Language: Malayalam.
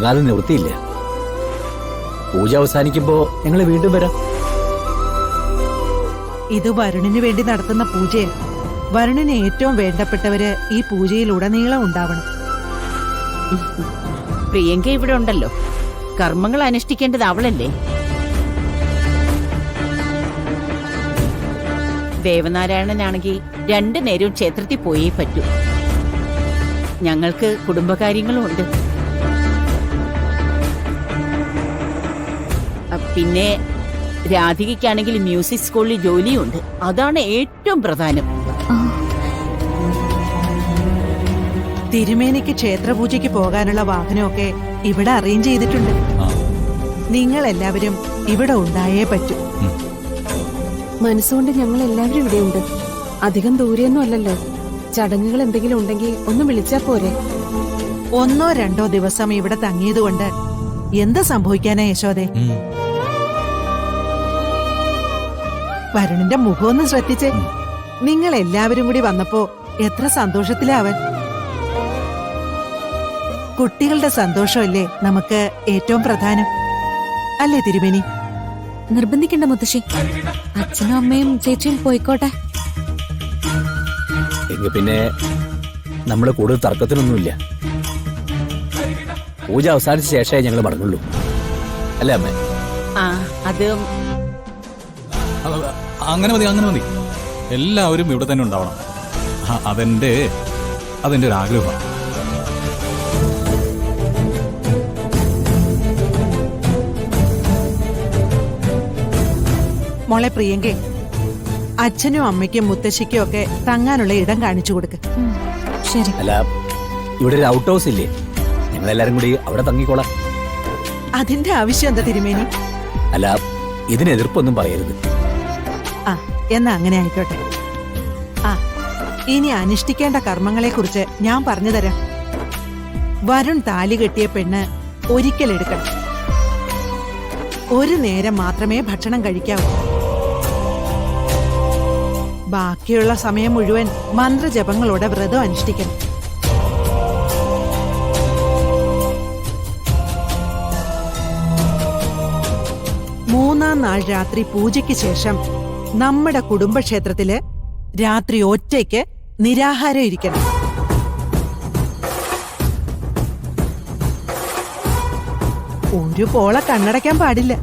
മടങ്ങാതെ നിവൃത്തിയില്ല. പൂജ അവസാനിക്കുമ്പോ ഞങ്ങൾ വീണ്ടും വരാം. ഇത് വരുണിന് വേണ്ടി നടത്തുന്ന പൂജയാണ്. വരുണിന് ഏറ്റവും വേണ്ടപ്പെട്ടവര് ഈ പൂജയിൽ ഉടനീളം ഉണ്ടാവണം. പ്രിയങ്ക ഇവിടെ ഉണ്ടല്ലോ, കർമ്മങ്ങൾ അനുഷ്ഠിക്കേണ്ടത് അവളല്ലേ. ദേവനാരായണനാണെങ്കിൽ 2 നേരവും ക്ഷേത്രത്തിൽ പോയേ പറ്റൂ. ഞങ്ങൾക്ക് കുടുംബകാര്യങ്ങളും ഉണ്ട്. പിന്നെ രാധികയ്ക്കാണെങ്കിൽ മ്യൂസിക് സ്കൂളിൽ ജോലിയുണ്ട്. അതാണ് ഏറ്റവും പ്രധാനം. തിരുമേനിക്ക് ക്ഷേത്രപൂജയ്ക്ക് പോകാനുള്ള വാഹനമൊക്കെ ഇവിടെ അറേഞ്ച് ചെയ്തിട്ടുണ്ട്. നിങ്ങൾ എല്ലാവരും ഇവിടെ ഉണ്ടായേ പറ്റൂ. മനസ്സുകൊണ്ട് ഞങ്ങൾ എല്ലാവരും ഇവിടെ ഉണ്ട്. അധികം ദൂരെയൊന്നും അല്ലല്ലോ. ചടങ്ങുകൾ എന്തെങ്കിലും ഉണ്ടെങ്കിൽ ഒന്ന് വിളിച്ചാ പോരെ. 1 or 2 ദിവസം ഇവിടെ തങ്ങിയതുകൊണ്ട് എന്ത് സംഭവിക്കാനാ യശോദേ? വരുണിന്റെ മുഖമൊന്ന് ശ്രദ്ധിച്ചേ. നിങ്ങൾ എല്ലാവരും കൂടി വന്നപ്പോ എത്ര സന്തോഷത്തിലാവൻ. കുട്ടികളുടെ സന്തോഷമല്ലേ നമുക്ക് ഏറ്റവും പ്രധാനം, അല്ലേ തിരുമേനി? നിർബന്ധിക്കണ്ട മുത്തശ്ശി. അച്ഛനും അമ്മയും ചേച്ചിയും പോയിക്കോട്ടെ. എങ്കിൽ പിന്നെ നമ്മള് കൂടുതൽ തർക്കത്തിനൊന്നുമില്ല. പൂജ അവസാനിച്ച ശേഷമേ ഞങ്ങൾ മടങ്ങുള്ളൂ, അല്ലേ അമ്മേ? അത് അങ്ങനെ മതി, അങ്ങനെ മതി. എല്ലാവരും ഇവിടെ തന്നെ ഉണ്ടാവണം. അതെന്റെ ഒരു ആഗ്രഹമാണ്. മോളെ പ്രിയങ്കേ, അച്ഛനും അമ്മയ്ക്കും മുത്തശ്ശിക്കും ഒക്കെ തങ്ങാനുള്ള ഇടം കാണിച്ചു കൊടുക്ക്. ശരി. അല്ല, ഇവിടെ ഒരു ഔട്ട് ഹൗസ് ഇല്ലേ? ഞങ്ങളെല്ലാരും കൂടി അവിടെ തങ്ങിക്കോളാം. അതിന്റെ ആവശ്യം എന്താ തിരുമേനി? അല്ല, ഇതിന് എതിർപ്പൊന്നും പറയരുത്. എന്നാ അങ്ങനെ ആയിക്കോട്ടെ. ഇനി അനുഷ്ഠിക്കേണ്ട കർമ്മങ്ങളെ കുറിച്ച് ഞാൻ പറഞ്ഞു തരാം. വരുൺ താലി കെട്ടിയ പെണ്ണ് ഒരിക്കലെടുക്കണം. 1 നേരം മാത്രമേ ഭക്ഷണം കഴിക്കാവൂ. ബാക്കിയുള്ള സമയം മുഴുവൻ മന്ത്രജപങ്ങളോടെ വ്രതം അനുഷ്ഠിക്കണം. മൂന്നാം നാൾ രാത്രി പൂജയ്ക്ക് ശേഷം നമ്മുടെ കുടുംബക്ഷേത്രത്തില് രാത്രി ഒറ്റയ്ക്ക് നിരാഹാരം ഇരിക്കണം. ഒരു പോള കണ്ണടയ്ക്കാൻ പാടില്ല.